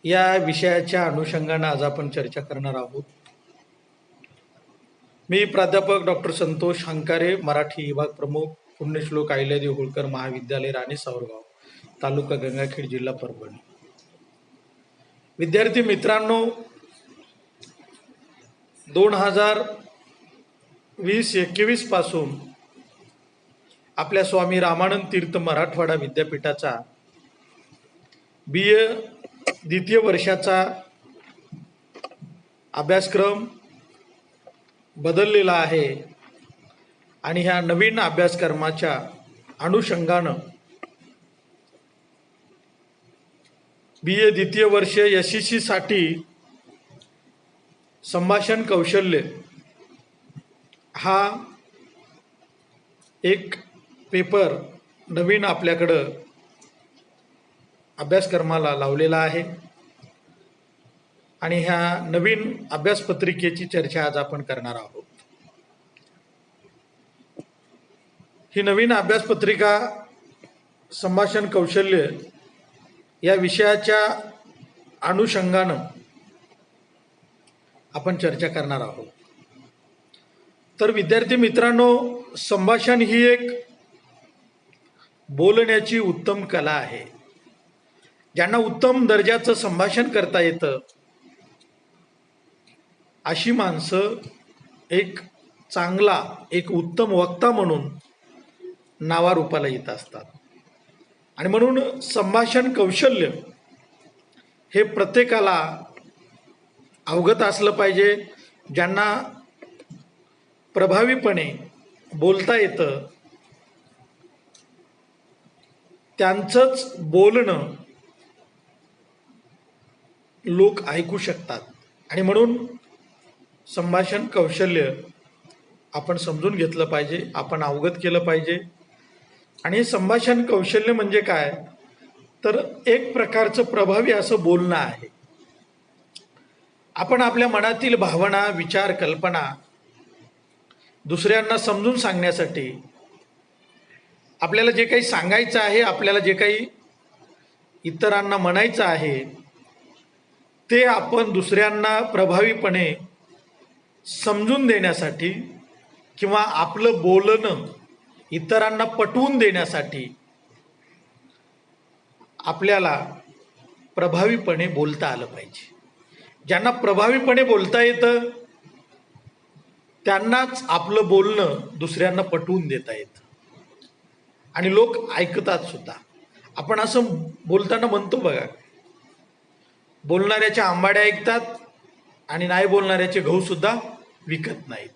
या विषयाच्या अनुषंगाने आज आपण चर्चा करणार आहोत. मी प्राध्यापक डॉक्टर संतोष हंकारे, मराठी विभाग प्रमुख, पुण्यश्लोक अहिल्यादेवी होळकर महाविद्यालय, राणे सावरगाव, तालुका गंगाखेड, जिल्हा परभणी. विद्यार्थी मित्रांनो, 2020-21 पासून आपल्या स्वामी रामानंद तीर्थ मराठवाडा विद्यापीठाचा BA द्वितीय वर्षाचा अभ्यासक्रम बदललेला आहे आणि ह्या नवीन अभ्यासक्रमाच्या अनुषंगानं BA द्वितीय वर्ष SEC साठी संभाषण कौशल्य हा एक पेपर नवीन आपल्याकडं अभ्यासक्रमाला लावलेला आहे आणि ह्या नवीन अभ्यासपत्रिकेची चर्चा आज आपण करणार आहोत. ही नवीन अभ्यासपत्रिका संभाषण कौशल्य या विषयाच्या अनुषंगानं आपण चर्चा करणार आहोत. तर विद्यार्थी मित्रांनो, संभाषण ही एक बोलण्याची उत्तम कला आहे. ज्यांना उत्तम दर्जाचं संभाषण करता येतं अशी माणसं एक चांगला, एक उत्तम वक्ता म्हणून नावारूपाला येत असतात. आणि म्हणून संभाषण कौशल्य हे प्रत्येकाला अवगत असलं पाहिजे. ज्यांना प्रभावीपणे बोलता येतं त्यांचंच बोलणं लोक ऐकू शकतात. आणि म्हणून संभाषण कौशल्य आपण समजून घेतलं पाहिजे, आपण अवगत केलं पाहिजे. आणि संभाषण कौशल्य म्हणजे काय, तर एक प्रकारचं प्रभावी असं बोलणं आहे. आपण आपल्या मनातील भावना, विचार, कल्पना दुसऱ्यांना समजून सांगण्यासाठी आपल्याला जे काही सांगायचं आहे, आपल्याला जे काही इतरांना म्हणायचं आहे ते आपण दुसऱ्यांना प्रभावीपणे समजून देण्यासाठी किंवा आपलं बोलणं इतरांना पटवून देण्यासाठी आपल्याला प्रभावीपणे बोलता आलं पाहिजे. ज्यांना प्रभावीपणे बोलता येतं त्यांनाच आपलं बोलणं दुसऱ्यांना पटवून देता येतं आणि लोक ऐकतात सुद्धा. आपण असं बोलताना म्हणतो बघा, बोलणाऱ्याच्या आंबाड्या ऐकतात आणि नाही बोलणाऱ्याचे गहू सुद्धा विकत नाहीत.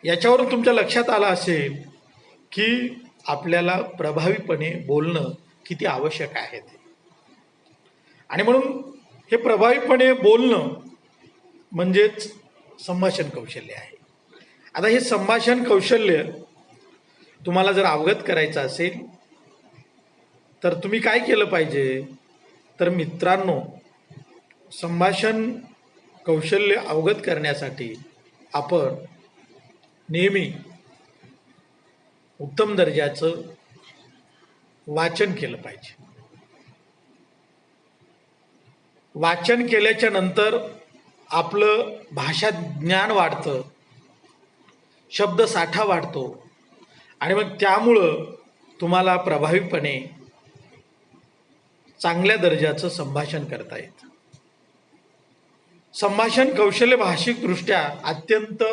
याच्यावरून तुमच्या लक्षात आलं असेल की आपल्याला प्रभावीपणे बोलणं किती आवश्यक आहे ते. आणि म्हणून हे प्रभावीपणे बोलणं म्हणजेच संभाषण कौशल्य आहे. आता हे संभाषण कौशल्य तुम्हाला जर अवगत करायचं असेल तर तुम्ही काय केलं पाहिजे, तर मित्रांनो, संभाषण कौशल्य अवगत करण्यासाठी आपण नेहमी उत्तम दर्जाचं वाचन केलं पाहिजे. वाचन केल्याच्या नंतर आपलं भाषा ज्ञान वाढतं, शब्दसाठा वाढतो आणि मग त्यामुळं तुम्हाला प्रभावीपणे चांगल्या दर्जाचं संभाषण करता येतं. संभाषण कौशल्य भाषिकदृष्ट्या अत्यंत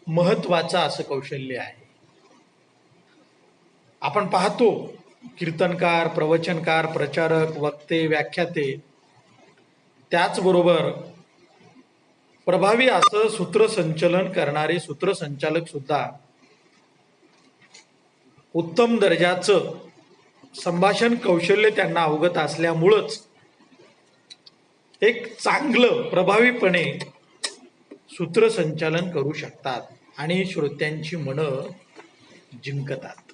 महत्त्वाचं असं कौशल्य आहे. आपण पाहतो कीर्तनकार, प्रवचनकार, प्रचारक, वक्ते, व्याख्याते, त्याचबरोबर प्रभावी असं सूत्रसंचलन करणारे सूत्रसंचालक सुद्धा उत्तम दर्जाचं संभाषण कौशल्य त्यांना अवगत असल्यामुळंच एक चांगलं प्रभावीपणे सूत्रसंचालन करू शकतात आणि श्रोत्यांची मनं जिंकतात.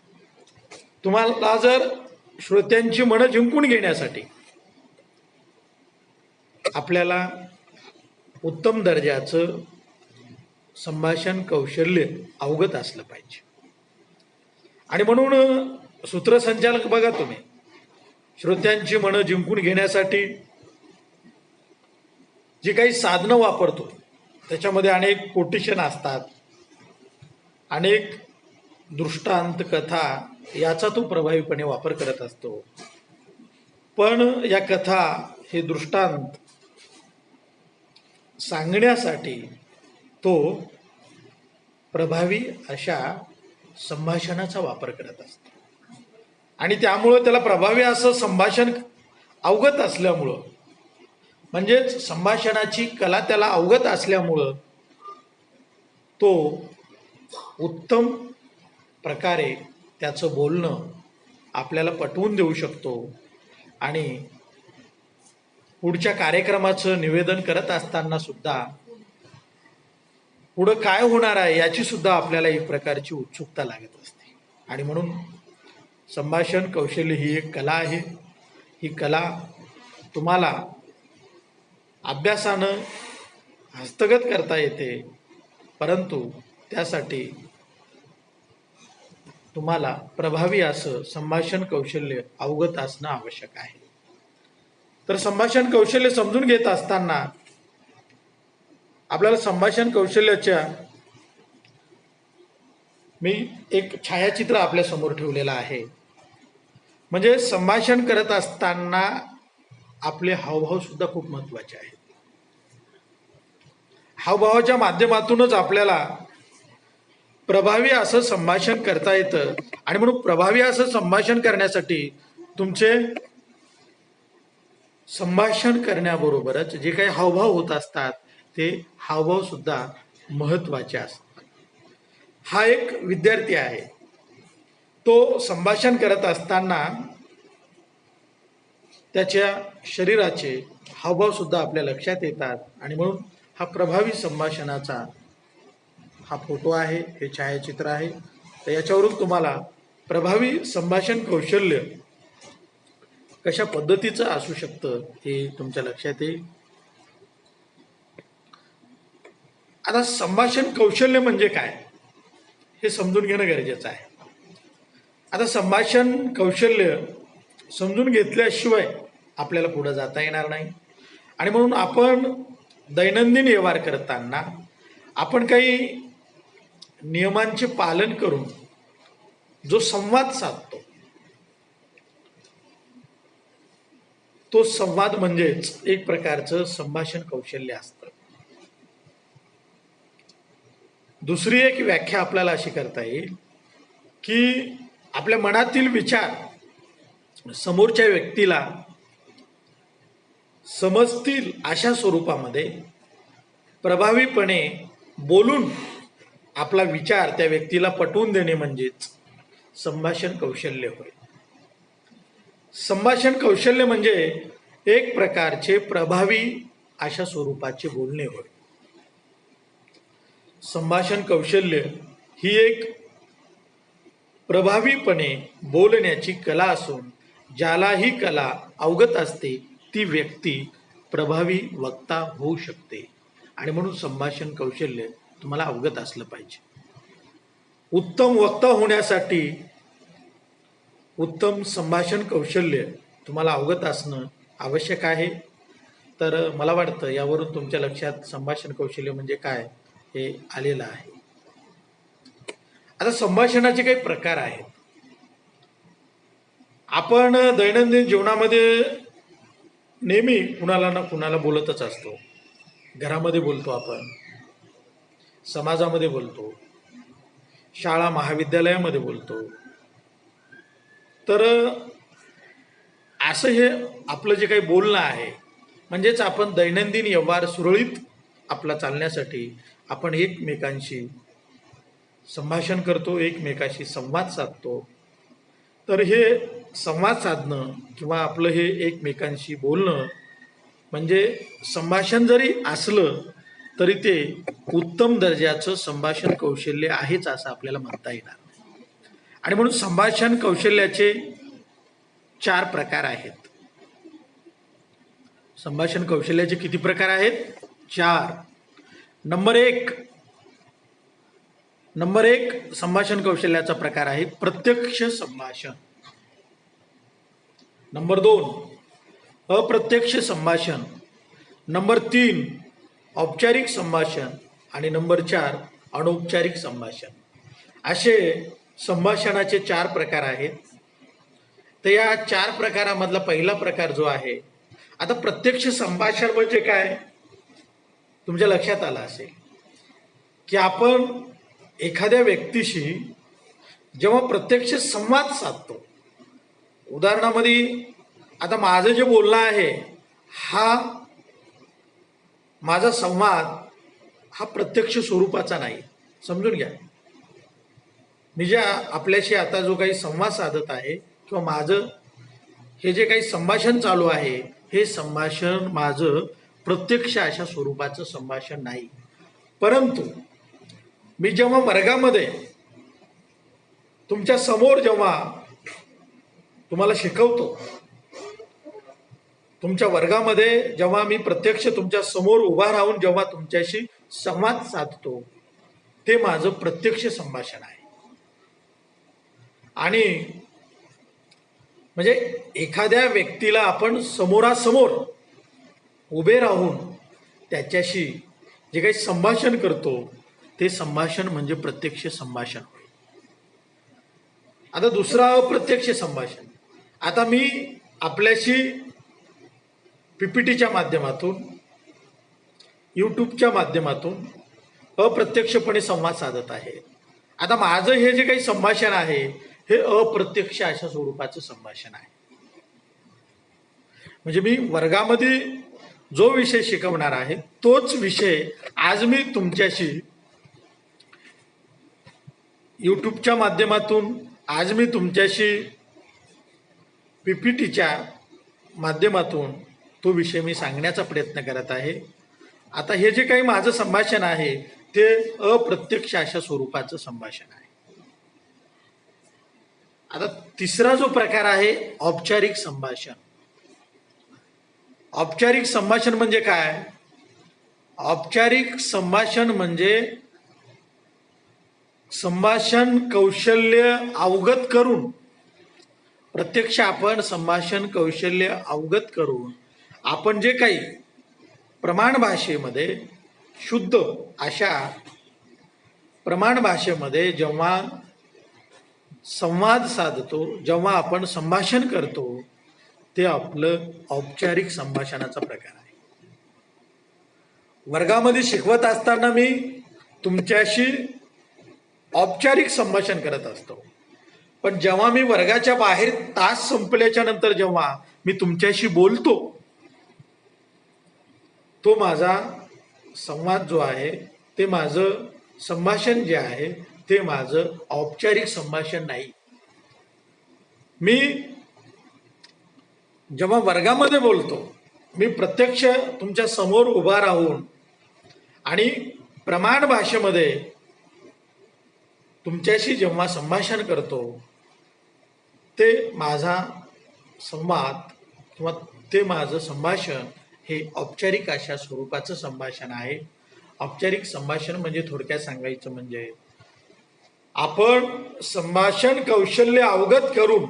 तुम्हाला जर श्रोत्यांची मनं जिंकून घेण्यासाठी आपल्याला उत्तम दर्जाचं संभाषण कौशल्य अवगत असलं पाहिजे. आणि म्हणून सूत्रसंचालक बघा तुम्ही, श्रोत्यांची मनं जिंकून घेण्यासाठी जी काही साधनं वापरतो त्याच्यामध्ये अनेक कोटेशन असतात, अनेक दृष्टांत कथा याचा तो प्रभावीपणे वापर करत असतो. पण या कथा हे दृष्टांत सांगण्यासाठी तो प्रभावी अशा संभाषणाचा वापर करत असतो. आणि त्यामुळं त्याला प्रभावी असं संभाषण अवगत असल्यामुळं, म्हणजेच संभाषणाची कला त्याला अवगत असल्यामुळं तो उत्तम प्रकारे त्याचं बोलणं आपल्याला पटवून देऊ शकतो. आणि पुढच्या कार्यक्रमाचं निवेदन करत असताना सुद्धा पुढं काय होणार आहे याची सुद्धा आपल्याला एक प्रकारची उत्सुकता लागत असते. आणि म्हणून संभाषण कौशल्य ही एक कला आहे. ही कला तुम्हाला अभ्यासानं हस्तगत करता येते, परंतु त्यासाठी तुम्हाला प्रभावी असं संभाषण कौशल्य अवगत असणं आवश्यक आहे. तर संभाषण कौशल्य समजून घेत असताना आपल्याला संभाषण कौशल्याच्या मी एक छायाचित्र आपल्या समोर ठेवलेलं आहे. म्हणजे संभाषण करत असताना आपले हावभाव सुद्धा खूप महत्त्वाचे आहेत. हावभावाच्या माध्यमातूनच आपल्याला प्रभावी असं संभाषण करता येतं. आणि म्हणून प्रभावी असं संभाषण करण्यासाठी तुमचे संभाषण करण्याबरोबरच जे काही हावभाव होत असतात ते हावभाव सुद्धा महत्त्वाचे असतात. हा एक विद्यार्थी आहे, तो संभाषण करत असताना त्याच्या शरीराचे हावभाव सुद्धा आपल्या लक्षात येतात. आणि म्हणून हा प्रभावी संभाषणाचा हा फोटो आहे, हे छायाचित्र आहे. तर याच्यावरून तुम्हाला प्रभावी संभाषण कौशल्य कशा पद्धतीचं असू शकतं हे तुमच्या लक्षात येईल. आता संभाषण कौशल्य म्हणजे काय हे समजून घेणं गरजेचं आहे. आता संभाषण कौशल्य समजून घेतल्याशिवाय आपल्याला पुढे जाता येणार नाही. आणि म्हणून आपण दैनंदिन व्यवहार करताना आपण काही नियमांचे पालन करून जो संवाद साधतो तो संवाद म्हणजेच एक प्रकारचं संभाषण कौशल्य असतं. दुसरी एक व्याख्या आपल्याला अशी करता येईल की आपल्या मनातील विचार समोरच्या व्यक्तीला समजतील अशा स्वरूपामध्ये प्रभावीपणे बोलून आपला विचार त्या व्यक्तीला पटवून देणे म्हणजेच संभाषण कौशल्य होय. संभाषण कौशल्य म्हणजे एक प्रकारचे प्रभावी अशा स्वरूपाचे बोलणे होय. संभाषण कौशल्य ही एक प्रभावीपणे बोलण्याची कला असून ज्याला ही कला अवगत असते ती व्यक्ती प्रभावी वक्ता होऊ शकते. आणि म्हणून संभाषण कौशल्य तुम्हाला अवगत असलं पाहिजे. उत्तम वक्ता होण्यासाठी उत्तम संभाषण कौशल्य तुम्हाला अवगत असणं आवश्यक आहे. तर मला वाटतं यावरून तुमच्या लक्षात संभाषण कौशल्य म्हणजे काय हे आलेलं आहे. आता संभाषणाचे काही प्रकार आहेत. आपण दैनंदिन जीवनामध्ये नेहमी कुणाला ना कुणाला बोलतच असतो. घरामध्ये बोलतो, आपण समाजामध्ये बोलतो, शाळा महाविद्यालयामध्ये बोलतो. तर असं हे आपलं जे काही बोलणं आहे म्हणजेच आपण दैनंदिन व्यवहार सुरळीत आपला चालण्यासाठी आपण एकमेकांशी संभाषण करतो, एकमेकांशी संवाद साधतो. तर हे संवाद साधणं किंवा आपलं हे एकमेकांशी बोलणं म्हणजे संभाषण जरी असलं तरी ते उत्तम दर्जाचं संभाषण कौशल्य आहेच असं आपल्याला म्हणता येणार. आणि म्हणून संभाषण कौशल्याचे 4 प्रकार आहेत. संभाषण कौशल्याचे किती प्रकार आहेत? 4. नंबर एक संभाषण कौशल्याचा प्रकार आहे प्रत्यक्ष संभाषण. नंबर 2 अप्रत्यक्ष संभाषण, नंबर 3 औपचारिक संभाषण आणि नंबर 4 अनौपचारिक संभाषण. असे संभाषणाचे 4 प्रकार आहेत. तर या 4 प्रकारामधला पहिला प्रकार जो आहे, आता प्रत्यक्ष संभाषण म्हणजे काय तुमच्या लक्षात आलं असेल की आपण एखाद्या व्यक्तीशी जेव्हा प्रत्यक्ष संवाद साधतो, उदाहरणामध्ये आता माझं जे बोलणं आहे हा माझा संवाद हा प्रत्यक्ष स्वरूपाचा नाही, समजून घ्या. मी ज्या आपल्याशी आता जो काही संवाद साधत आहे किंवा माझं हे जे काही संभाषण चालू आहे, हे संभाषण माझं प्रत्यक्ष अशा स्वरूपाचं संभाषण नाही. परंतु मी जेव्हा वर्गामध्ये तुमच्या समोर जेव्हा तुम्हाला शिकवतो, तुमच्या वर्गामध्ये जेव्हा मी प्रत्यक्ष तुमच्या समोर उभा राहून जेव्हा तुमच्याशी संवाद साधतो, ते माझं प्रत्यक्ष संभाषण आहे. आणि म्हणजे एखाद्या व्यक्तीला आपण समोरासमोर उभे राहून त्याच्याशी जे काही संभाषण करतो, ते संभाषण म्हणजे प्रत्यक्ष संभाषण. आता दुसरा अप्रत्यक्ष संभाषण. आता मी आपल्याशी पीपीटीच्या माध्यमातून, यूट्यूबच्या माध्यमातून अप्रत्यक्षपणे संवाद साधत आहे. आता माझं हे जे काही संभाषण आहे हे अप्रत्यक्ष अशा स्वरूपाचं संभाषण आहे. म्हणजे मी वर्गामध्ये जो विषय शिकवणार आहे तोच विषय आज मी तुमच्याशी यूट्यूबच्या माध्यमातून, आज मी तुमच्याशी पीपीटीच्या माध्यमातून तो विषय मी सांगण्याचा प्रयत्न करत आहे. आता हे जे काही माझं संभाषण आहे ते अप्रत्यक्ष अशा स्वरूपाचं संभाषण आहे. आता तिसरा जो प्रकार आहे औपचारिक संभाषण. औपचारिक संभाषण म्हणजे काय? औपचारिक संभाषण म्हणजे संभाषण कौशल्य अवगत करून, प्रत्यक्ष आपण संभाषण कौशल्य अवगत करून आपण जे काही प्रमाण भाषेमध्ये, शुद्ध अशा प्रमाण भाषेमध्ये जेव्हा संवाद साधतो, जेव्हा आपण संभाषण करतो, ते आपलं औपचारिक संभाषणाचा प्रकार आहे. वर्गामध्ये शिकवत असताना मी तुमच्याशी औपचारिक संभाषण करत असतो, पण जेव्हा मी वर्गाच्या बाहेर तास संपल्याच्या नंतर जेव्हा मी तुमच्याशी बोलतो, तो माझा संवाद जो आहे, ते माझं संभाषण जे आहे ते माझं औपचारिक संभाषण नाही. मी जेव्हा वर्गामध्ये बोलतो, मी प्रत्यक्ष तुमच्या समोर उभा राहून आणि प्रमाण भाषेमध्ये तुमच्याशी जेव्हा संभाषण करतो, ते माझा संवाद किंवा ते माझं संभाषण हे औपचारिक अशा स्वरूपाचं संभाषण आहे. औपचारिक संभाषण म्हणजे थोडक्यात सांगायचं म्हणजे आपण संभाषण कौशल्य अवगत करून,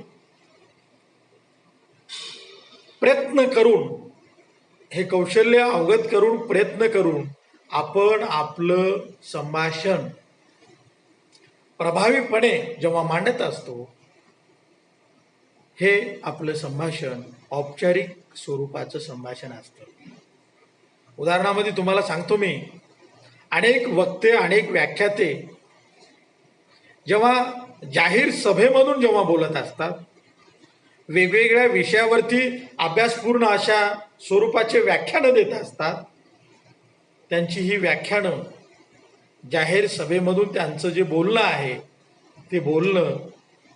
प्रयत्न करून, हे कौशल्य अवगत करून प्रयत्न करून आपण आपलं संभाषण प्रभावीपणे जेव्हा मांडत असतो, हे आपलं संभाषण औपचारिक स्वरूपाचं संभाषण असतं. उदाहरणामध्ये तुम्हाला सांगतो मी, अनेक वक्ते, अनेक व्याख्याते जेव्हा जाहीर सभेमधून जेव्हा बोलत असतात, वेगवेगळ्या विषयावरती अभ्यासपूर्ण अशा स्वरूपाचे व्याख्यानं देत असतात. त्यांची ही व्याख्यानं जाहीर सभेमधून त्यांचं जे बोलणं आहे, ते बोलणं,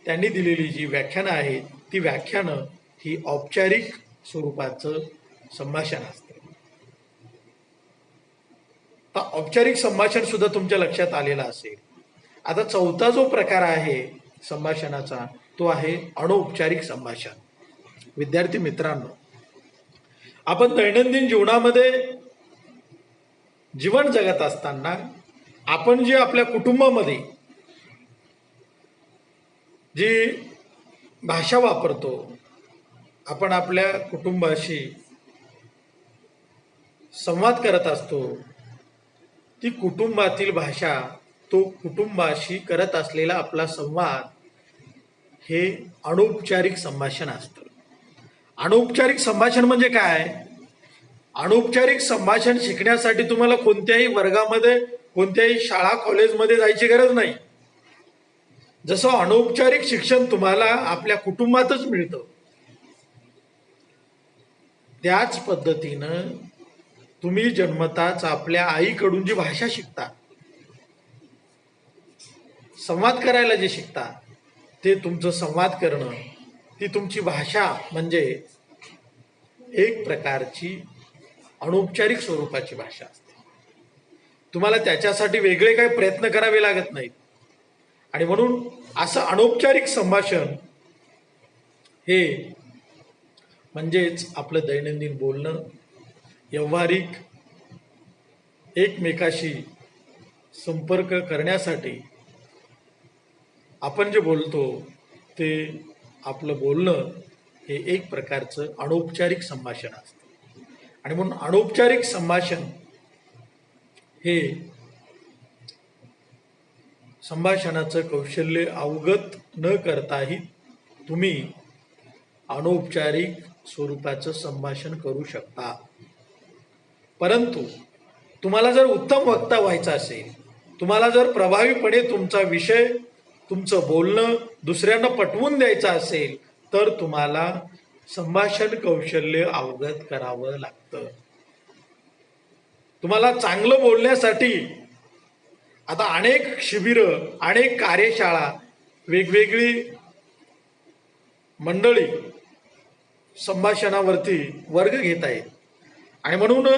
त्यांनी दिलेली जी व्याख्यानं आहेत, ती व्याख्यानं ही औपचारिक स्वरूपाचं संभाषण असतं. तर औपचारिक संभाषण सुद्धा तुमच्या लक्षात आलेलं असेल. आता चौथा जो प्रकार आहे संभाषणाचा, तो आहे अनौपचारिक संभाषण. विद्यार्थी मित्रांनो, आपण दैनंदिन जीवनामध्ये जीवन जगत असताना आपण जे आपल्या कुटुंबामध्ये जी भाषा वापरतो, आपण आपल्या कुटुंबाशी संवाद करत असतो, ती कुटुंबातील भाषा, तो कुटुंबाशी करत असलेला आपला संवाद हे अनौपचारिक संभाषण असतं. अनौपचारिक संभाषण म्हणजे काय? अनौपचारिक संभाषण शिकण्यासाठी तुम्हाला कोणत्याही वर्गामध्ये, कोणत्याही शाळा कॉलेजमध्ये जायची गरज नाही. जसं अनौपचारिक शिक्षण तुम्हाला आपल्या कुटुंबातच मिळतं, त्याच पद्धतीनं तुम्ही जन्मताच आपल्या आईकडून जी भाषा शिकता, संवाद करायला जे शिकता, ते तुमचं संवाद करणं, ती तुमची भाषा म्हणजे एक प्रकारची अनौपचारिक स्वरूपाची भाषा असते. तुम्हाला त्याच्यासाठी वेगळे काही प्रयत्न करावे लागत नाहीत. आणि म्हणून असं अनौपचारिक संभाषण हे म्हणजेच आपलं दैनंदिन बोलणं, व्यावहारिक एकमेकाशी संपर्क करण्यासाठी आपण जे बोलतो ते आपलं बोलणं हे एक प्रकारचं अनौपचारिक संभाषण असतं. आणि म्हणून अनौपचारिक संभाषण हे संभाषणाचं कौशल्य अवगत न करताही तुम्ही अनौपचारिक स्वरूपाचं संभाषण करू शकता. परंतु तुम्हाला जर उत्तम वक्ता व्हायचं असेल, तुम्हाला जर प्रभावीपणे तुमचा विषय, तुमचं बोलणं दुसऱ्यांना पटवून द्यायचं असेल, तर तुम्हाला संभाषण कौशल्य अवगत करावं लागतं. तुम्हाला चांगलं बोलण्यासाठी आता अनेक शिबिरं, अनेक कार्यशाळा, वेगवेगळी मंडळी संभाषणावरती वर्ग घेत आहेत. आणि म्हणून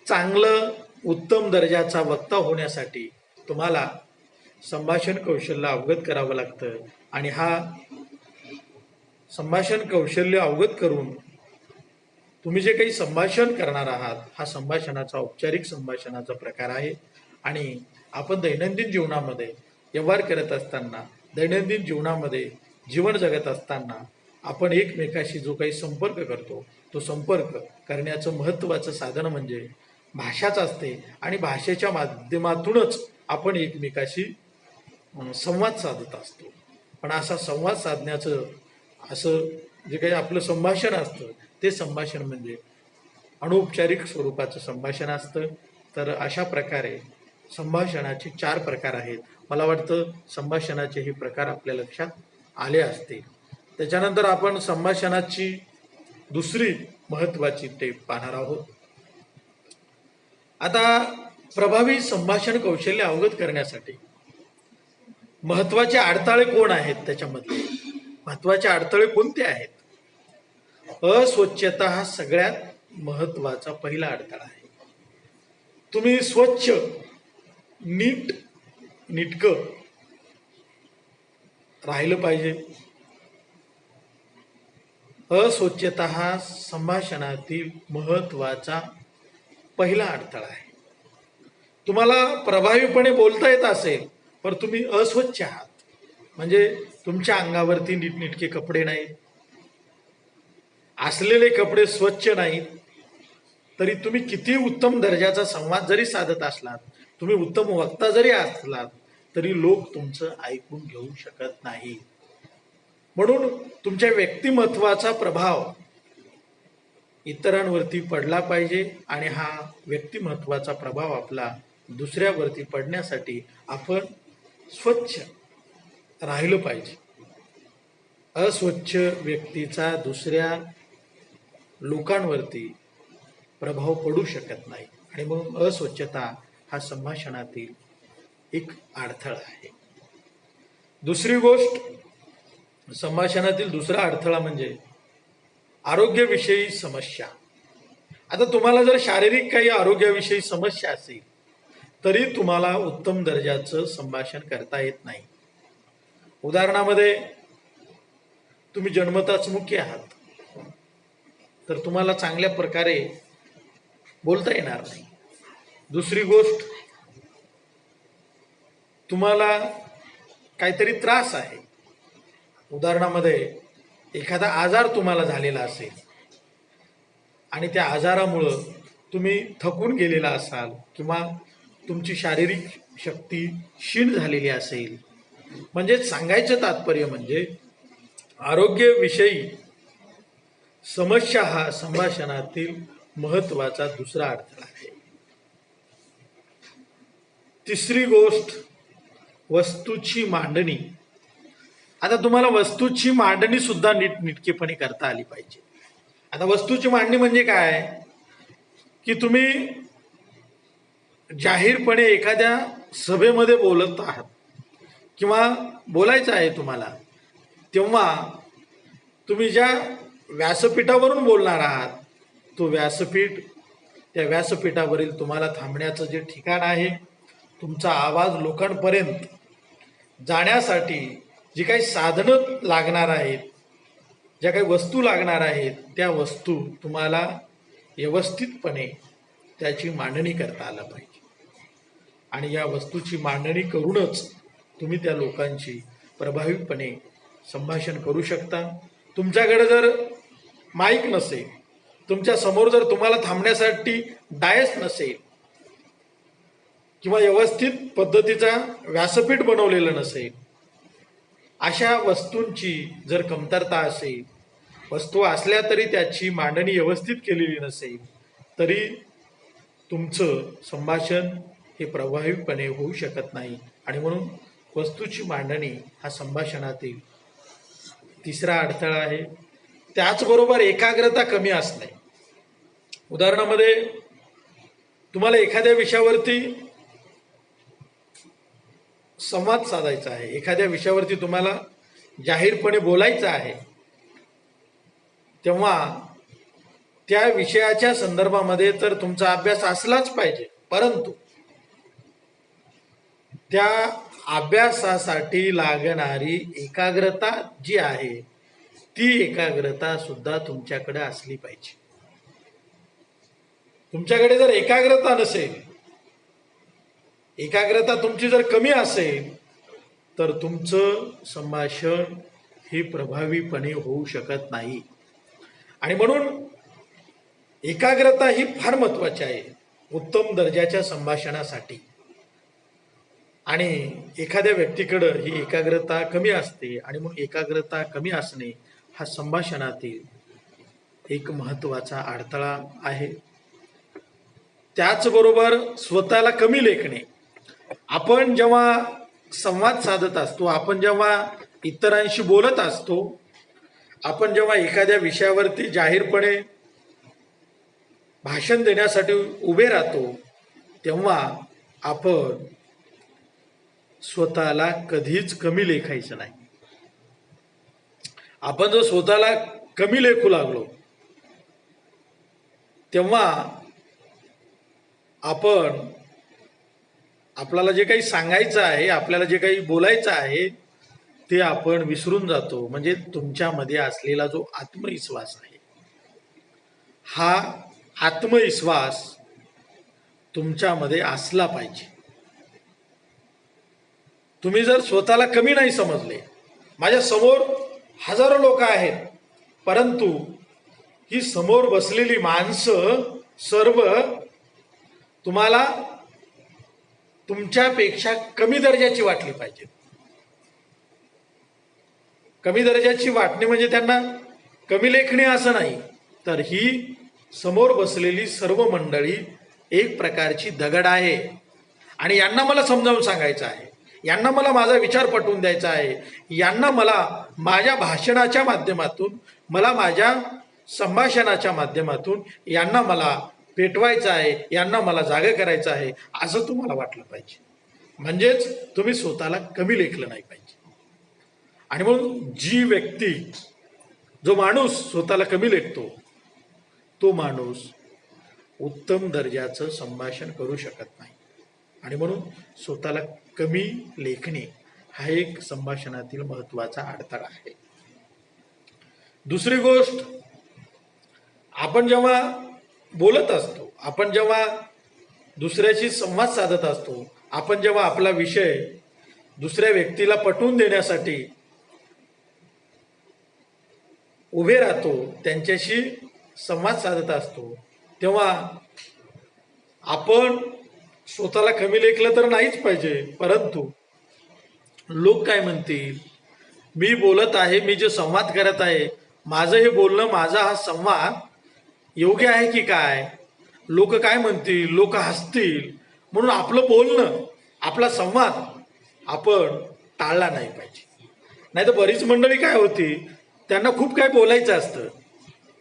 चांगलं उत्तम दर्जाचा वक्ता होण्यासाठी तुम्हाला संभाषण कौशल्य अवगत करावं लागतं. आणि हा संभाषण कौशल्य अवगत करून तुम्ही जे काही संभाषण करणार आहात, हा संभाषणाचा औपचारिक संभाषणाचा प्रकार आहे. आणि आपण दैनंदिन जीवनामध्ये व्यवहार करत असताना, दैनंदिन जीवनामध्ये जीवन जगत असताना आपण एकमेकाशी जो काही संपर्क करतो, तो संपर्क करण्याचं महत्त्वाचं साधन म्हणजे भाषाच असते. आणि भाषेच्या माध्यमातूनच आपण एकमेकाशी संवाद साधत असतो. पण असा संवाद साधण्याचं असं जे काही आपलं संभाषण असतं, ते संभाषण म्हणजे अनौपचारिक स्वरूपाचं संभाषण असतं. तर अशा प्रकारे संभाषणाचे 4 प्रकार आहेत. मला वाटतं संभाषणाचे हे प्रकार आपल्या लक्षात आले असतील. त्याच्यानंतर आपण संभाषणाची दुसरी महत्त्वाची टेप पाहणार आहोत. आता प्रभावी संभाषण कौशल्य अवगत करण्यासाठी महत्त्वाचे अडथळे कोण आहेत? त्याच्यामध्ये महत्त्वाचे अडथळे कोणते आहेत? अस्वच्छता हा सगळ्यात महत्त्वाचा पहिला अडथळा आहे. तुम्ही स्वच्छ, नीटकं राहिलं पाहिजे. अस्वच्छता हा संभाषणातील महत्त्वाचा पहिला अडथळा आहे. तुम्हाला प्रभावीपणे बोलता येत असेल, पण तुम्ही अस्वच्छ आहात, म्हणजे तुमच्या अंगावरती नीटनेटके कपडे नाहीत, असलेले कपडे स्वच्छ नाहीत, तरी तुम्ही किती उत्तम दर्जाचा संवाद जरी साधत असलात, तुम्ही उत्तम वक्ता जरी असलात, तरी लोक तुमचं ऐकून घेऊ शकत नाही. म्हणून तुमच्या व्यक्तिमत्वाचा प्रभाव इतरांवरती पडला पाहिजे. आणि हा व्यक्तिमत्वाचा प्रभाव आपला दुसऱ्यावरती पडण्यासाठी आपण स्वच्छ राहिलं पाहिजे. अस्वच्छ व्यक्तीचा दुसऱ्या लोकांवरती प्रभाव पडू शकत नाही. आणि म्हणून अस्वच्छता हा संभाषणातील एक अडथळा आहे. दुसरी गोष्ट, संभाषणातील दुसरा अडथळा म्हणजे आरोग्याविषयी समस्या. आता तुम्हाला जर शारीरिक काही आरोग्याविषयी समस्या असेल, तरी तुम्हाला उत्तम दर्जाचं संभाषण करता येत नाही. उदाहरणामध्ये तुम्ही जन्मताच मुकी आहात, तर तुम्हाला चांगल्या प्रकारे बोलता येणार नाही. दुसरी गोष्ट, तुम्हाला काहीतरी त्रास आहे. उदाहरणामध्ये एखादा आजार तुम्हाला झालेला असेल आणि त्या आजारामुळं तुम्ही थकून गेलेला असाल किंवा तुमची शारीरिक शक्ती क्षीण झालेली असेल, म्हणजे सांगायचं तात्पर्य म्हणजे आरोग्यविषयी समस्या हा संभाषणातील महत्वाचा दुसरा अडथळा आहे. तिसरी गोष्ट, वस्तूची मांडणी. आता तुम्हाला वस्तूची मांडणी सुद्धा नीटनेटकेपणे करता आली पाहिजे. आता वस्तूची मांडणी म्हणजे काय, की तुम्ही जाहीरपणे एखाद्या सभेमध्ये बोलत आहात किंवा बोलायचं आहे तुम्हाला, तेव्हा तुम्ही ज्या व्यासपीठावरून बोलणार आहात तो व्यासपीठ, त्या व्यासपीठावरील तुम्हाला थांबण्याचं जे ठिकाण आहे, तुमचा आवाज लोकांपर्यंत जाण्यासाठी जी काही साधनं लागणार आहेत, ज्या काही वस्तू लागणार आहेत, त्या वस्तू तुम्हाला व्यवस्थितपणे त्याची मांडणी करता आलं पाहिजे. आणि या वस्तूची मांडणी करूनच तुम्ही त्या लोकांची प्रभावीपणे संभाषण करू शकता. तुमच्याकडे जर माईक नसेल, तुमच्या समोर जर तुम्हाला थांबण्यासाठी डायस नसेल किंवा व्यवस्थित पद्धतीचा व्यासपीठ बनवलेलं नसेल, अशा वस्तूंची जर कमतरता असेल, वस्तू असल्या तरी त्याची मांडणी व्यवस्थित केलेली नसेल, तरी तुमचं संभाषण हे प्रभावीपणे होऊ शकत नाही. आणि म्हणून वस्तूची मांडणी हा संभाषणातील तिसरा अडथळा आहे. त्याचबरोबर एकाग्रता कमी असणे. उदाहरणामध्ये तुम्हाला एखाद्या विषयावरती संवाद साधायचा आहे, एखाद्या विषयावरती तुम्हाला जाहीरपणे बोलायचं आहे, तेव्हा त्या विषयाच्या संदर्भामध्ये तर तुमचा अभ्यास असलाच पाहिजे, परंतु त्या अभ्यासासाठी लागणारी एकाग्रता जी आहे, ती एकाग्रता सुद्धा तुमच्याकडे असली पाहिजे. तुमच्याकडे जर एकाग्रता नसेल, एकाग्रता तुमची जर कमी असेल, तर तुमचं संभाषण हे प्रभावीपणे होऊ शकत नाही. आणि म्हणून एकाग्रता ही फार महत्वाची आहे उत्तम दर्जाच्या संभाषणासाठी. आणि एखाद्या व्यक्तीकडं ही एकाग्रता कमी असते, आणि मग एकाग्रता कमी असणे हा संभाषणातील एक महत्वाचा अडथळा आहे. त्याचबरोबर स्वतःला कमी लेखणे. आपण जेव्हा संवाद साधत असतो, आपण जेव्हा इतरांशी बोलत असतो, आपण जेव्हा एखाद्या विषयावरती जाहीरपणे भाषण देण्यासाठी उभे राहतो, तेव्हा आपण स्वतःला कधीच कमी लेखायचं नाही. आपण जर स्वतःला कमी लेखू लागलो, तेव्हा आपण आपल्याला जे काही सांगायचं आहे, आपल्याला जे काही बोलायचं आहे, ते आपण विसरून जातो. म्हणजे तुमच्यामध्ये असलेला जो आत्मविश्वास आहे, हा आत्मविश्वास तुमच्यामध्ये असला पाहिजे. तुम्ही जर स्वतःला कमी नाही समजले, माझ्या समोर हजारो लोक आहेत, परंतु ही समोर बसलेली माणसं सर्व तुम्हाला तुमच्यापेक्षा कमी दर्जाची वाटली पाहिजे. कमी दर्जाची वाटणे म्हणजे त्यांना कमी लेखणे असं नाही, तर ही समोर बसलेली सर्व मंडळी एक प्रकारची दगड आहे. आणि यांना मला समजावून सांगायचं आहे, यांना मला माझा विचार पटवून द्यायचा आहे, यांना मला माझ्या भाषणाच्या माध्यमातून, मला माझ्या संभाषणाच्या माध्यमातून यांना मला पेटवायचं आहे, यांना मला जागा करायचं आहे, असं तुम्हाला वाटलं पाहिजे. म्हणजेच तुम्ही स्वतःला कमी लेखलं नाही पाहिजे. आणि म्हणून जी व्यक्ती, जो माणूस स्वतःला कमी लेखतो, तो माणूस उत्तम दर्जाचं संभाषण करू शकत नाही. आणि म्हणून स्वतःला कमी लेखणे हा एक संभाषणातील महत्वाचा अडथळा आहे. दुसरी गोष्ट, आपण जेव्हा बोलत असतो, आपण जेव्हा दुसऱ्याशी संवाद साधत असतो, आपण जेव्हा आपला विषय दुसऱ्या व्यक्तीला पटवून देण्यासाठी उभे राहतो, त्यांच्याशी संवाद साधत असतो, तेव्हा आपण स्वतःला कमी लेखलं तर नाहीच पाहिजे, परंतु लोक काय म्हणतील, मी बोलत आहे, मी जे संवाद करत आहे, माझं हे बोलणं, माझा हा संवाद योग्य आहे की काय, लोक काय म्हणतील, लोक हसतील, म्हणून आपलं बोलणं, आपला संवाद आपण टाळला नाही पाहिजे. नाही तर बरीच मंडळी काय होती, त्यांना खूप काय बोलायचं असतं,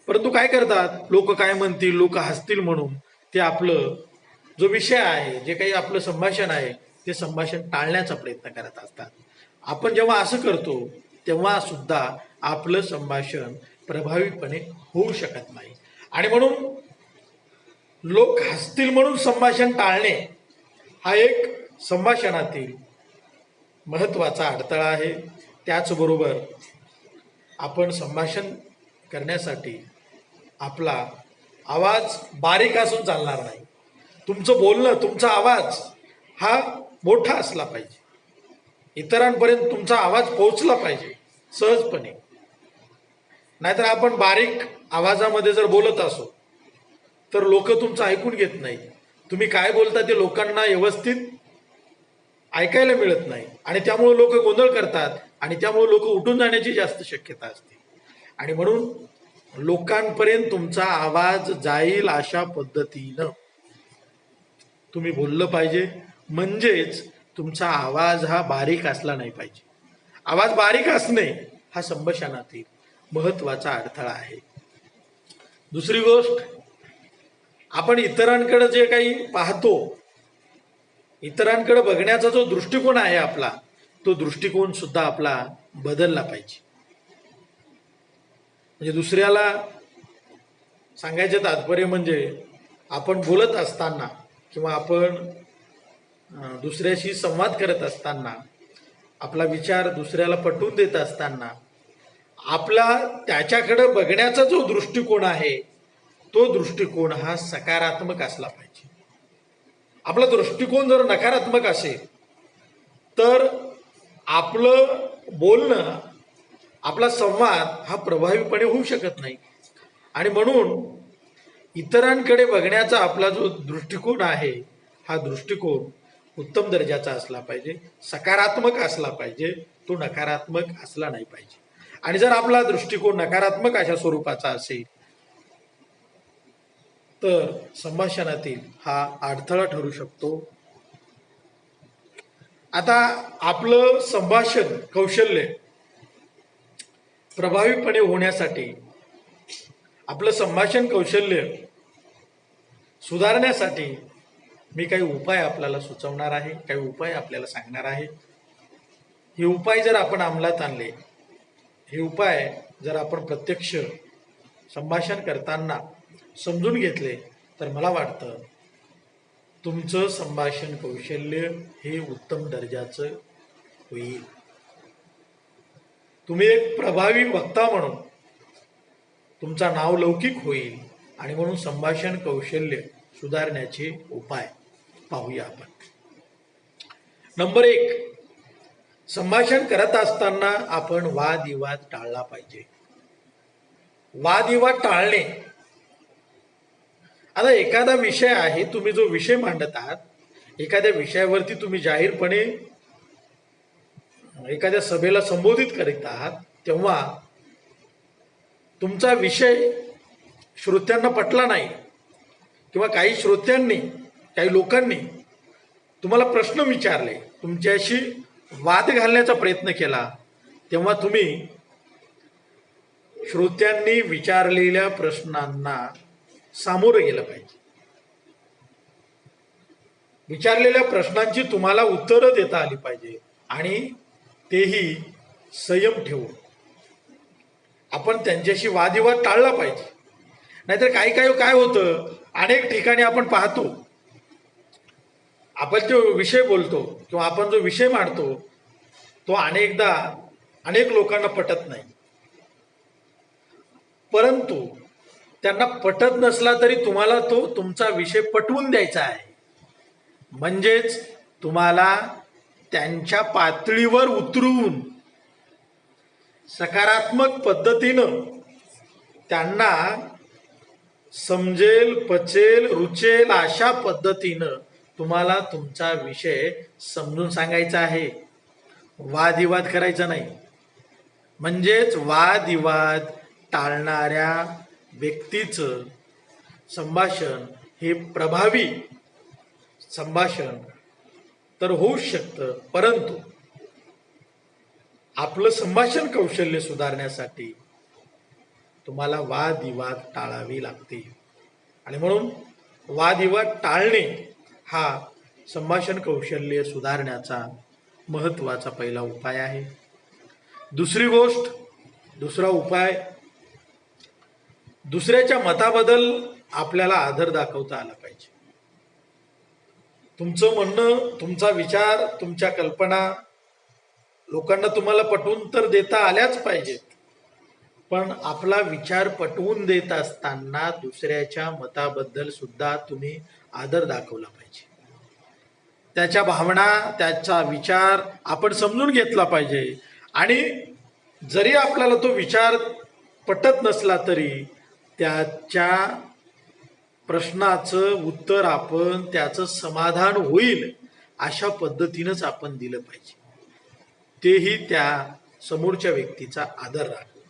परंतु काय करतात, लोक काय म्हणतील, लोक हसतील म्हणून ते आपलं जो विषय आहे, जे काही आपलं संभाषण आहे, ते संभाषण टाळण्याचा प्रयत्न करत असतात. आपण जेव्हा असं करतो तेव्हा सुद्धा आपलं संभाषण प्रभावीपणे होऊ शकत नाही. आणि म्हणून लोक हसतील म्हणून संभाषण टाळणे हा एक संभाषणातील महत्त्वाचा अडथळा आहे. त्याचबरोबर आपण संभाषण करण्यासाठी आपला आवाज बारीक असून चालणार नाही. तुमचं बोलणं, तुमचा आवाज हा मोठा असला पाहिजे, इतरांपर्यंत तुमचा आवाज पोहोचला पाहिजे सहजपणे. नाहीतर आपण बारीक आवाजामध्ये जर बोलत असो तर लोक तुमचं ऐकून घेत नाही. तुम्ही काय बोलता ते लोकांना व्यवस्थित ऐकायला मिळत नाही आणि त्यामुळे लोक गोंधळ करतात आणि त्यामुळे लोक उठून जाण्याची जास्त शक्यता असते. आणि म्हणून लोकांपर्यंत तुमचा आवाज जाईल अशा पद्धतीनं तुम्ही बोललं पाहिजे. म्हणजेच तुमचा आवाज हा बारीक असला नाही पाहिजे. आवाज बारीक असणे हा संभाषणातील महत्त्वाचा अडथळा आहे. दुसरी गोष्ट, आपण इतरांकडे जे काही पाहतो, इतरांकडे बघण्याचा जो दृष्टिकोन आहे आपला, तो दृष्टिकोन सुद्धा आपला बदलला पाहिजे. म्हणजे दुसऱ्याला सांगायचं तात्पर्य म्हणजे आपण बोलत असताना किंवा आपण दुसऱ्याशी संवाद करत असताना, आपला विचार दुसऱ्याला पटवून देत असताना, आपला त्याच्याकडे बघण्याचा जो दृष्टिकोन आहे तो दृष्टिकोन हा सकारात्मक असला पाहिजे. आपला दृष्टिकोन जर नकारात्मक असेल तर आपलं बोलणं, आपला संवाद हा प्रभावीपणे होऊ शकत नाही. आणि म्हणून इतरांकडे बघण्याचा आपला जो दृष्टिकोन आहे हा दृष्टिकोन उत्तम दर्जाचा असला पाहिजे, सकारात्मक असला पाहिजे, तो नकारात्मक असला नाही पाहिजे. आणि जर आपला दृष्टिकोन नकारात्मक अशा स्वरूपाचा असेल तर संभाषणातील हा अडथळा ठरू शकतो. आता आपलं संभाषण कौशल्य प्रभावीपणे होण्यासाठी, आपलं संभाषण कौशल्य सुधारण्यासाठी मी काही उपाय आपल्याला सुचवणार आहे, काही उपाय आपल्याला सांगणार आहे. हे उपाय जर आपण अंमलात आणले, हे उपाय जर आपण प्रत्यक्ष संभाषण करताना समजून घेतले तर मला वाटतं तुमचं संभाषण कौशल्य हे उत्तम दर्जाचं होईल. तुम्ही एक प्रभावी वक्ता म्हणून तुमचा नाव लौकिक होईल. आणि म्हणून संभाषण कौशल्य सुधारण्याचे उपाय पाहूया आपण. नंबर 1, संभाषण करत असताना आपण वादविवाद टाळला पाहिजे. वादविवाद टाळणे, आता एखादा विषय आहे, तुम्ही जो विषय मांडत आहात, एखाद्या विषयावरती तुम्ही जाहीरपणे एखाद्या सभेला संबोधित करीत आहात, तेव्हा तुमचा विषय श्रोत्यांना पटला नाही किंवा काही श्रोत्यांनी, काही लोकांनी तुम्हाला प्रश्न विचारले, तुमच्याशी वाद घालण्याचा प्रयत्न केला, तेव्हा तुम्ही श्रोत्यांनी विचारलेल्या प्रश्नांना सामोरं गेलं पाहिजे. विचारलेल्या प्रश्नांची तुम्हाला उत्तरं देता आली पाहिजे आणि तेही संयम ठेवून आपण त्यांच्याशी वादविवाद टाळला पाहिजे. नाहीतर काही काही काय होतं, अनेक ठिकाणी आपण पाहतो, आपण जो विषय बोलतो किंवा आपण जो विषय मांडतो तो अनेकदा अनेक लोकांना पटत नाही. परंतु त्यांना पटत नसला तरी तुम्हाला तो तुमचा विषय पटवून द्यायचा आहे. म्हणजेच तुम्हाला त्यांच्या पातळीवर उतरून सकारात्मक पद्धतीनं त्यांना समजेल, पचेल, रुचेल अशा पद्धतीनं तुम्हाला तुमचा विषय समजून सांगायचा आहे. वादविवाद करायचा नाही. म्हणजेच वादविवाद टाळणाऱ्या व्यक्तीचं संभाषण हे प्रभावी संभाषण तर होऊच शकतं, परंतु आपलं संभाषण कौशल्य सुधारण्यासाठी तुम्हाला वादविवाद टाळावे लागते. आणि म्हणून वादविवाद टाळणे हा संभाषण कौशल्य सुधारण्याचा महत्त्वाचा पहिला उपाय आहे. दुसरी गोष्ट, दुसरा उपाय, दुसऱ्याच्या मताबद्दल आपल्याला आदर दाखवता आला पाहिजे. तुमचं म्हणणं, तुमचा विचार, तुमच्या कल्पना लोकांना तुम्हाला पटवून तर देता आल्याच पाहिजेत, पण आपला विचार पटवून देत असताना दुसऱ्याच्या मताबद्दल सुद्धा तुम्ही आदर दाखवला पाहिजे. त्याच्या भावना, त्याचा विचार आपण समजून घेतला पाहिजे. आणि जरी आपल्याला तो विचार पटत नसला तरी त्याच्या प्रश्नाचं उत्तर आपण, त्याचं समाधान होईल अशा पद्धतीनंच आपण दिलं पाहिजे. तेही त्या समोरच्या व्यक्तीचा आदर राखून.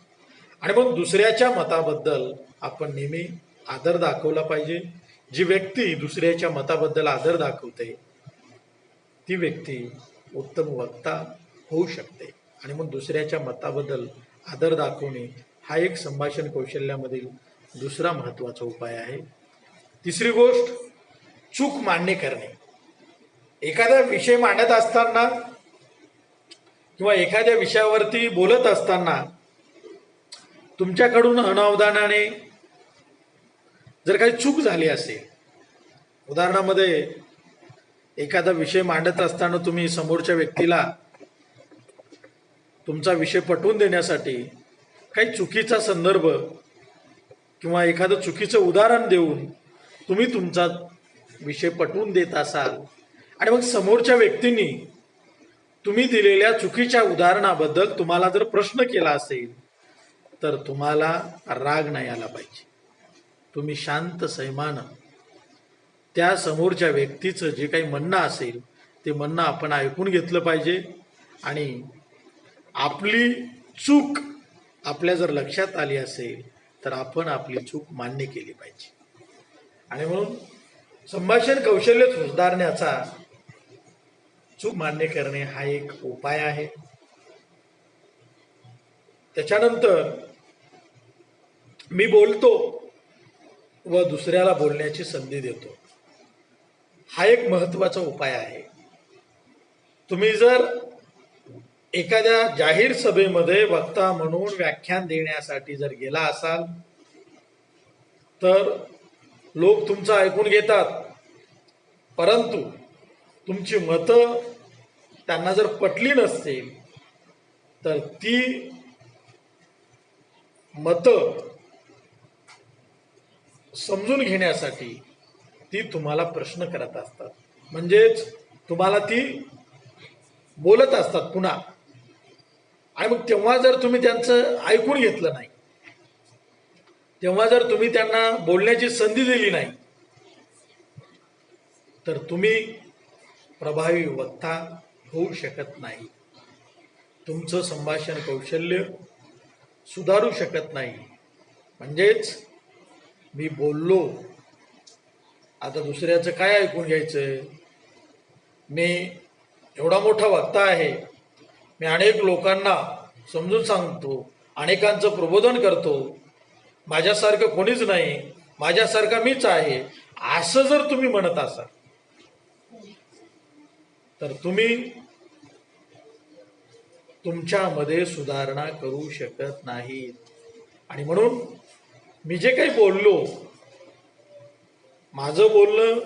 आणि मग दुसऱ्याच्या मताबद्दल आपण नेहमी आदर दाखवला पाहिजे. जी व्यक्ती दुसऱ्याच्या मताबद्दल आदर दाखवते ती व्यक्ती उत्तम वक्ता होऊ शकते. आणि मग दुसऱ्याच्या मताबद्दल आदर दाखवणे हा एक संभाषण कौशल्यामधील दुसरा महत्त्वाचा उपाय आहे. तिसरी गोष्ट, चूक मान्य करणे. एखादा विषय मांडत असताना किंवा एखाद्या विषयावरती बोलत असताना तुमच्याकडून अनावधानाने जर काही चूक झाली असेल, उदाहरणामध्ये एखादा विषय मांडत असताना तुम्ही समोरच्या व्यक्तीला तुमचा विषय पटवून देण्यासाठी काही चुकीचा संदर्भ किंवा एखादं चुकीचं उदाहरण देऊन तुम्ही तुमचा विषय पटवून देत असाल आणि मग समोरच्या व्यक्तींनी तुम्ही दिलेल्या चुकीच्या उदाहरणाबद्दल तुम्हाला जर प्रश्न केला असेल तर तुम्हाला राग नाही आला पाहिजे. तुम्ही शांत संयमानं त्या समोरच्या व्यक्तीचं जे काही म्हणणं असेल ते म्हणणं आपण ऐकून घेतलं पाहिजे. आणि आपली चूक आपल्या जर लक्षात आली असेल तर आपण आपली चूक मान्य केली पाहिजे. आणि म्हणून संभाषण कौशल्य सुधारण्याचा चूक मान्य करणे हा एक उपाय आहे. त्याच्यानंतर मी बोलतो व दुसऱ्याला बोलण्याची संधी देतो, हा एक महत्त्वाचा उपाय आहे. तुम्ही जर एखाद्या जाहीर सभेमध्ये वक्ता म्हणून व्याख्यान देण्यासाठी जर गेला असाल तर लोक तुमचं ऐकून घेतात, परंतु तुमची मतं त्यांना जर पटली नसतील तर ती मतं समजून घेण्यासाठी ती तुम्हाला प्रश्न करत असतात. म्हणजेच तुम्हाला ती बोलत असतात पुन्हा. आणि मग तेव्हा जर तुम्ही त्यांचं ऐकून घेतलं नाही, तेव्हा जर तुम्ही त्यांना बोलण्याची संधी दिली नाही तर तुम्ही प्रभावी वक्ता होऊ शकत नाही. तुमचं संभाषण कौशल्य सुधारू शकत नाही. म्हणजेच मी बोललो, आता दुसऱ्याचं काय ऐकून घ्यायचं, मी एवढा मोठा वक्ता आहे, मी अनेक लोकांना समजून सांगतो, अनेकांचं प्रबोधन करतो, माझ्यासारखं कोणीच नाही, माझ्यासारखा मीच आहे, असं जर तुम्ही म्हणत असाल तर तुम्ही तुमच्यामध्ये सुधारणा करू शकत नाही. आणि म्हणून मी जे काही बोललो, माझं बोलणं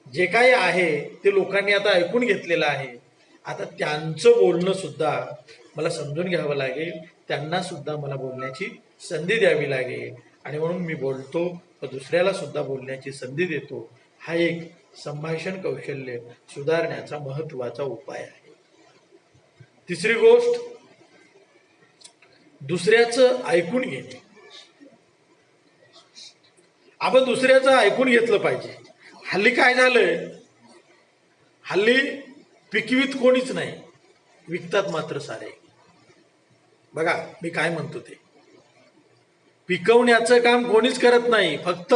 जे काही आहे ते लोकांनी आता ऐकून घेतलेलं आहे. आता त्यांचं बोलणं सुद्धा मला समजून घ्यावं लागेल, त्यांना सुद्धा मला बोलण्याची संधी द्यावी लागेल. आणि म्हणून मी बोलतो व दुसऱ्याला सुद्धा बोलण्याची संधी देतो. हा एक संभाषण कौशल्य सुधारण्याचा महत्त्वाचा उपाय आहे. तिसरी गोष्ट, दुसऱ्याचं ऐकून घेणे. आपण दुसऱ्याचं ऐकून घेतलं पाहिजे. हल्ली काय झालंय, हल्ली पिकवीत कोणीच नाही, विकतात मात्र सारे. बघा मी काय म्हणतो ते, पिकवण्याचं काम कोणीच करत नाही, फक्त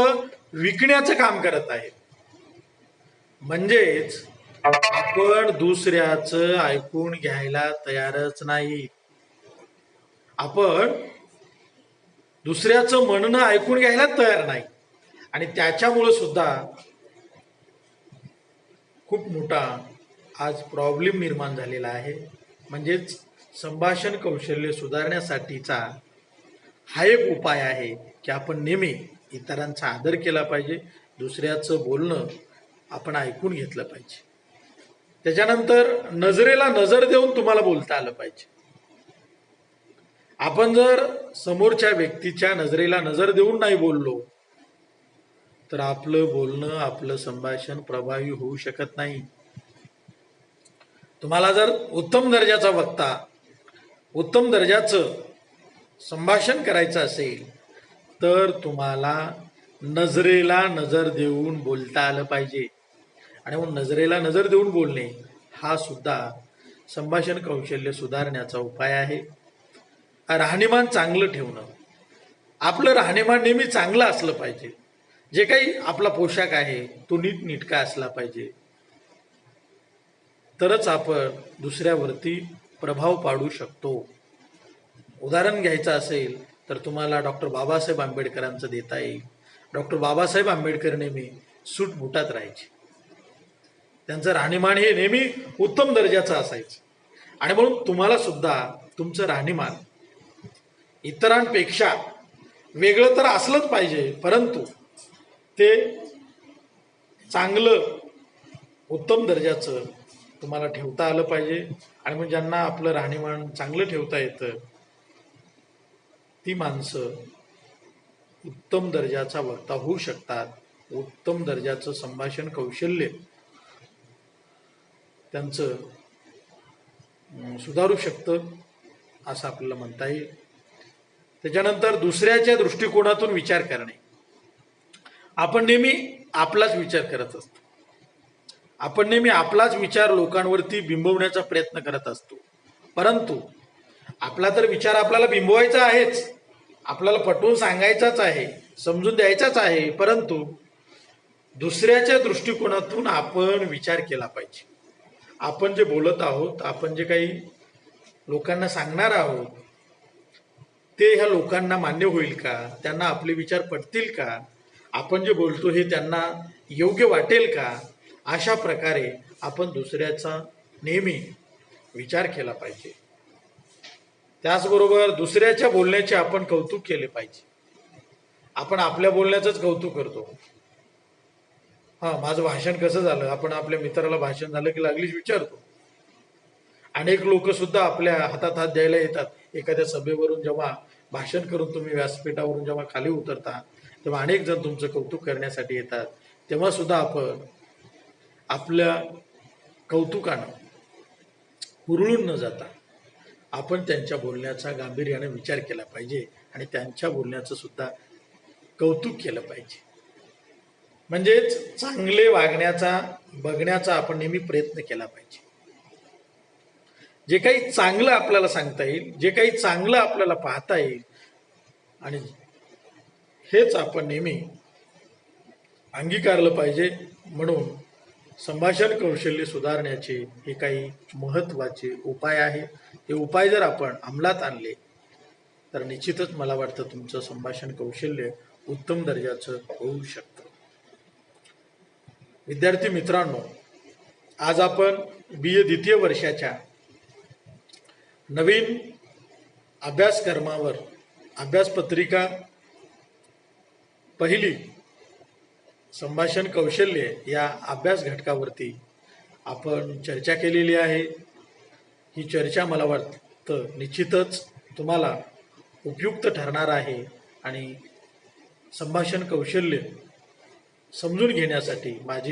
विकण्याचं काम करत आहे. म्हणजेच आपण दुसऱ्याचं ऐकून घ्यायला तयारच नाही. आपण दुसऱ्याचं म्हणणं ऐकून घ्यायला तयार नाही, आणि त्याच्यामुळं सुद्धा खूप मोठा आज प्रॉब्लेम निर्माण झालेला आहे. म्हणजेच संभाषण कौशल्य सुधारण्यासाठीचा हा एक उपाय आहे की आपण नेहमी इतरांचा आदर केला पाहिजे, दुसऱ्याचं बोलणं आपण ऐकून घेतलं पाहिजे. त्याच्यानंतर नजरेला नजर देऊन तुम्हाला बोलता आलं पाहिजे. आपण जर समोरच्या व्यक्तीच्या नजरेला नजर देऊन नाही बोललो तर आपलं बोलणं, आपलं संभाषण प्रभावी होऊ शकत नाही. तुम्हाला जर उत्तम दर्जाचा वक्ता, उत्तम दर्जाचं संभाषण करायचं असेल तर तुम्हाला नजरेला नजर देऊन बोलता आलं पाहिजे. आणि मग नजरेला नजर देऊन बोलणे हा सुद्धा संभाषण कौशल्य सुधारण्याचा उपाय आहे. राहणीमान चांगलं ठेवणं, आपलं राहणीमान नेहमी चांगलं असलं पाहिजे. जे काही आपला पोशाख आहे तो नीटनेटका असला पाहिजे, तरच आपण दुसऱ्यावरती प्रभाव पाडू शकतो. उदाहरण घ्यायचं असेल तर तुम्हाला डॉक्टर बाबासाहेब आंबेडकरांचं देता येईल. डॉक्टर बाबासाहेब आंबेडकर नेहमी सूट बुटात राहायचे, त्यांचं राहणीमान हे नेहमी उत्तम दर्जाचं असायचं. आणि म्हणून तुम्हाला सुद्धा तुमचं राहणीमान इतरांपेक्षा वेगळं तर असलंच पाहिजे, परंतु ते चांगलं उत्तम दर्जाचं तुम्हाला ठेवता आलं पाहिजे. आणि मग ज्यांना आपलं राहणीमान चांगलं ठेवता येतं ती माणसं उत्तम दर्जाचा वक्ता होऊ शकतात. उत्तम दर्जाचं संभाषण कौशल्य त्यांचं सुधारू शकतं असं आपल्याला म्हणता येईल. त्याच्यानंतर दुसऱ्याच्या दृष्टिकोनातून विचार करणे. आपण नेहमी आपलाच विचार करत असतो, आपण नेहमी आपलाच विचार लोकांवरती बिंबवण्याचा प्रयत्न करत असतो. परंतु आपला तर विचार आपल्याला बिंबवायचा आहेच, आपल्याला पटवून सांगायचाच आहे, समजून द्यायचाच आहे, परंतु दुसऱ्याच्या दृष्टिकोनातून आपण विचार केला पाहिजे. आपण जे बोलत आहोत, आपण जे काही लोकांना सांगणार आहोत ते ह्या लोकांना मान्य होईल का, त्यांना आपले विचार पटतील का, आपण जे बोलतो हे त्यांना योग्य वाटेल का, अशा प्रकारे आपण दुसऱ्याचा नेहमी विचार केला पाहिजे. त्याचबरोबर दुसऱ्याच्या बोलण्याचे आपण कौतुक केले पाहिजे. आपण आपल्या बोलण्याचंच कौतुक करतो. माझं भाषण कसं झालं, आपण आपल्या मित्राला भाषण झालं की लागलीच विचारतो. अनेक लोक सुद्धा आपल्या हातात हात द्यायला येतात. एखाद्या सभेवरून जेव्हा भाषण करून तुम्ही व्यासपीठावरून जेव्हा खाली उतरता तेव्हा अनेक जण तुमचं कौतुक करण्यासाठी येतात. तेव्हा सुद्धा आपण आपल्या कौतुकानं हुरळून न जाता आपण त्यांच्या बोलण्याचा गांभीर्याने विचार केला पाहिजे आणि त्यांच्या बोलण्याचं सुद्धा कौतुक केलं पाहिजे. म्हणजेच चांगले वागण्याचा, बघण्याचा आपण नेहमी प्रयत्न केला पाहिजे. जे काही चांगलं आपल्याला सांगता येईल, जे काही चांगलं आपल्याला पाहता येईल, आणि हेच आपण नेहमी अंगीकारलं पाहिजे. म्हणून संभाषण कौशल्य सुधारण्याचे हे काही महत्त्वाचे उपाय आहे. हे उपाय जर आपण अंमलात आणले तर निश्चितच मला वाटतं तुमचं संभाषण कौशल्य उत्तम दर्जाचं होऊ शकतं. विद्यार्थी मित्रांनो, आज आपण BA द्वितीय वर्षाच्या नवीन अभ्यासक्रमावर अभ्यासपत्रिका पहिली संभाषण कौशल्य या अभ्यास घटकावरती आपण चर्चा केलेली आहे. ही चर्चा मला वाटतं निश्चितच तुम्हाला उपयुक्त ठरणार आहे आणि संभाषण कौशल्य समजून घेण्यासाठी माझी